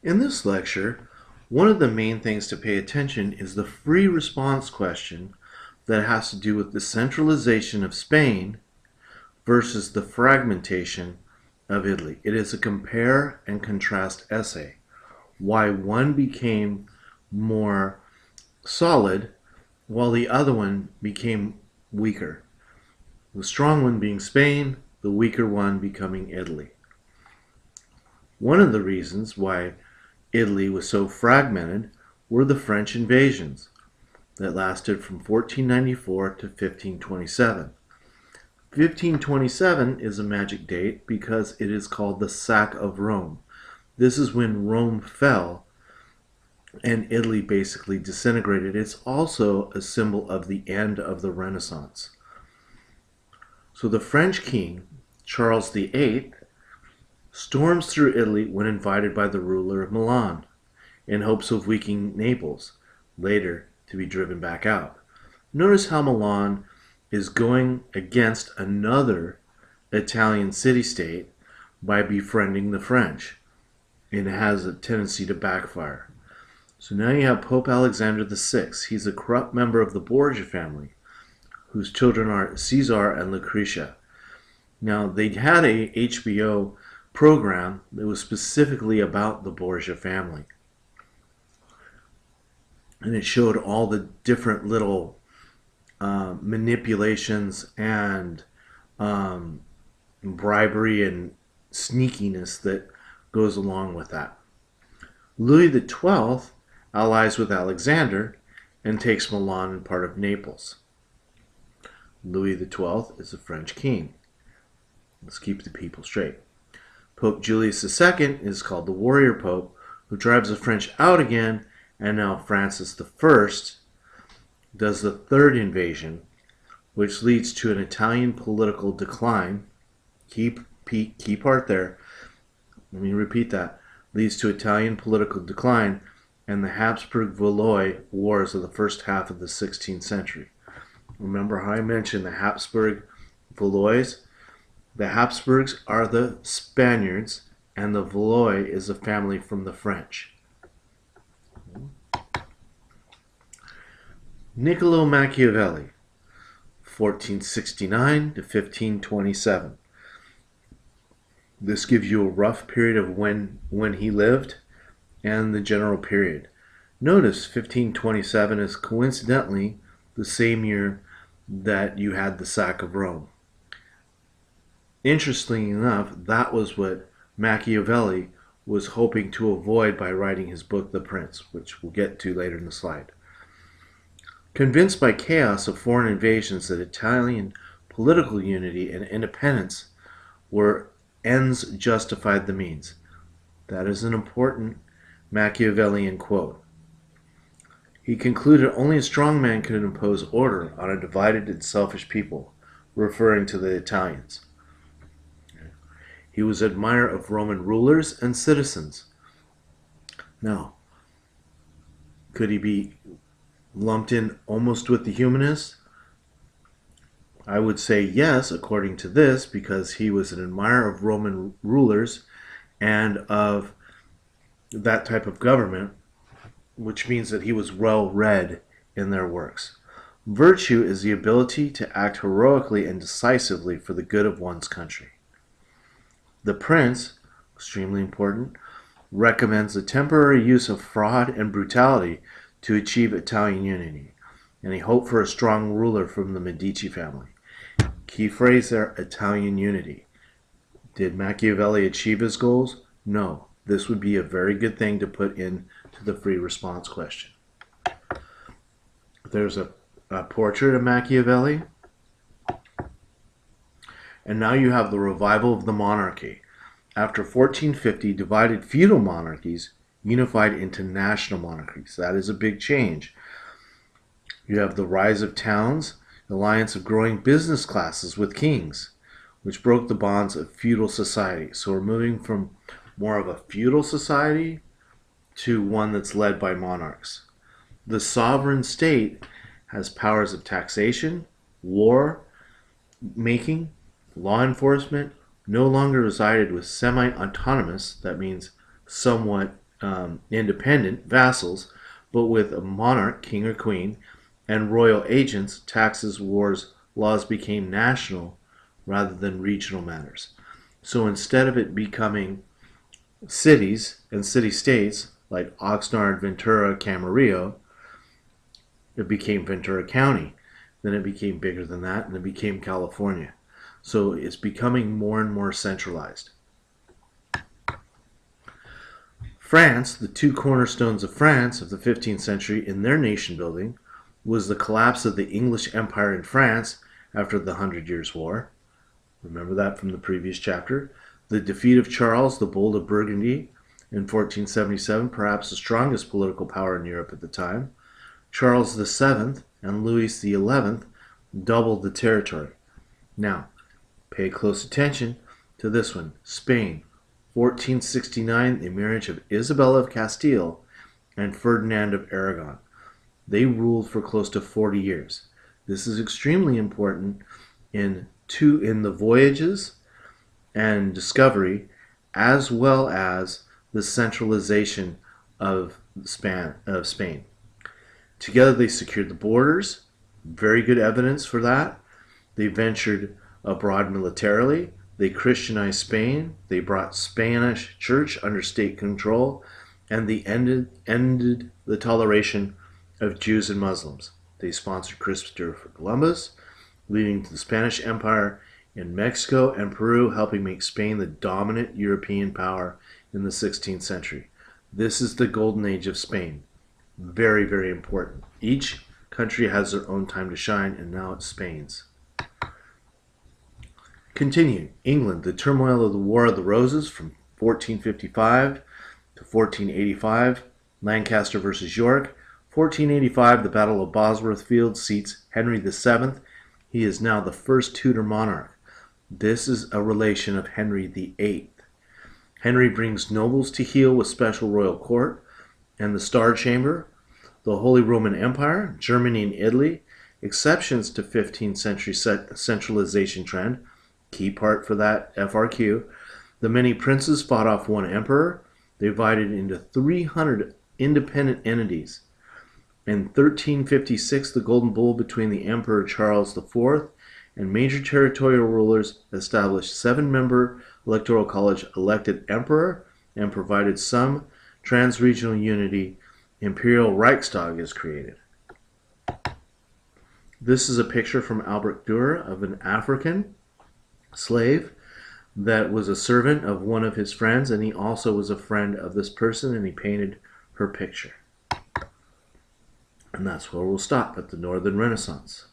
In this lecture, one of the main things to pay attention is the free response question that has to do with the centralization of Spain versus the fragmentation of Italy. It is a compare and contrast essay. Why one became more solid while the other one became weaker. The strong one being Spain, the weaker one becoming Italy. One of the reasons why Italy was so fragmented were the French invasions that lasted from 1494 to 1527. 1527 is a magic date because it is called the sack of Rome. This is when Rome fell and Italy basically disintegrated. It's also a symbol of the end of the Renaissance. So the French king, Charles VIII, storms through Italy when invited by the ruler of Milan in hopes of weakening Naples, later to be driven back out. Notice how Milan is going against another Italian city-state by befriending the French, and it has a tendency to backfire. So now you have Pope Alexander VI. He's a corrupt member of the Borgia family, whose children are Caesar and Lucretia. Now, they had a HBO program that was specifically about the Borgia family. And it showed all the different little manipulations and bribery and sneakiness that goes along with that. Louis XII allies with Alexander and takes Milan and part of Naples. Louis XII is a French king. Let's keep the people straight. Pope Julius II is called the warrior pope, who drives the French out again, and now Francis I does the third invasion, which leads to an Italian political decline. Key part there. Let me repeat that. Leads to Italian political decline and the Habsburg-Valois Wars of the first half of the 16th century. Remember how I mentioned the Habsburg-Valois? The Habsburgs are the Spaniards, and the Valois is a family from the French. Niccolo Machiavelli, 1469 to 1527. This gives you a rough period of when he lived and the general period. Notice 1527 is coincidentally the same year that you had the sack of Rome. Interestingly enough, that was what Machiavelli was hoping to avoid by writing his book, The Prince, which we'll get to later in the slide. Convinced by chaos of foreign invasions that Italian political unity and independence were ends justified the means. That is an important Machiavellian quote. He concluded only a strong man could impose order on a divided and selfish people, referring to the Italians. He was an admirer of Roman rulers and citizens. Now, could he be lumped in almost with the humanists? I would say yes, according to this, because he was an admirer of Roman rulers and of that type of government, which means that he was well read in their works. Virtue is the ability to act heroically and decisively for the good of one's country. The Prince, extremely important, recommends the temporary use of fraud and brutality to achieve Italian unity, and he hoped for a strong ruler from the Medici family. Key phrase there, Italian unity. Did Machiavelli achieve his goals? No. This would be a very good thing to put into the free response question. There's a portrait of Machiavelli. And now you have the revival of the monarchy. After 1450, divided feudal monarchies unified into national monarchies. That is a big change. You have the rise of towns, the alliance of growing business classes with kings, which broke the bonds of feudal society. So we're moving from more of a feudal society to one that's led by monarchs. The sovereign state has powers of taxation, war making, law enforcement, no longer resided with semi-autonomous, that means somewhat independent vassals, but with a monarch, king or queen, and royal agents, taxes, wars, laws became national rather than regional matters. So instead of it becoming cities and city-states like Oxnard, Ventura, Camarillo, it became Ventura County. Then it became bigger than that, and it became California. So it's becoming more and more centralized. France, the two cornerstones of France of the 15th century in their nation building, was the collapse of the English Empire in France after the 100 Years' War. Remember that from the previous chapter. The defeat of Charles the Bold of Burgundy in 1477, perhaps the strongest political power in Europe at the time. Charles VII and Louis XI doubled the territory. Now, pay close attention to this one. Spain, 1469, the marriage of Isabella of Castile and Ferdinand of Aragon. They ruled for close to 40 years. This is extremely important in the voyages and discovery, as well as the centralization of Spain. Together they secured the borders, very good evidence for that. They ventured abroad militarily. They Christianized Spain. They brought Spanish church under state control, and they ended the toleration of Jews and Muslims. They sponsored Christopher Columbus, leading to the Spanish Empire in Mexico and Peru, helping make Spain the dominant European power in the 16th century. This is the golden age of Spain. Very, very important. Each country has their own time to shine, and now it's Spain's. Continue. England, the turmoil of the War of the Roses from 1455 to 1485. Lancaster versus York. 1485, the Battle of Bosworth Field seats Henry VII. He is now the first Tudor monarch. This is a relation of Henry VIII. Henry brings nobles to heel with special royal court and the Star Chamber, the Holy Roman Empire, Germany and Italy, exceptions to 15th century centralization trend, key part for that FRQ. The many princes fought off one emperor. They divided into 300 independent entities. In 1356, the Golden Bull between the Emperor Charles IV and major territorial rulers established 7-member electoral college, elected emperor, and provided some trans-regional unity. Imperial Reichstag is created. This is a picture from Albert Dürer of an African slave that was a servant of one of his friends, and he also was a friend of this person, and he painted her picture. And that's where we'll stop, at the Northern Renaissance.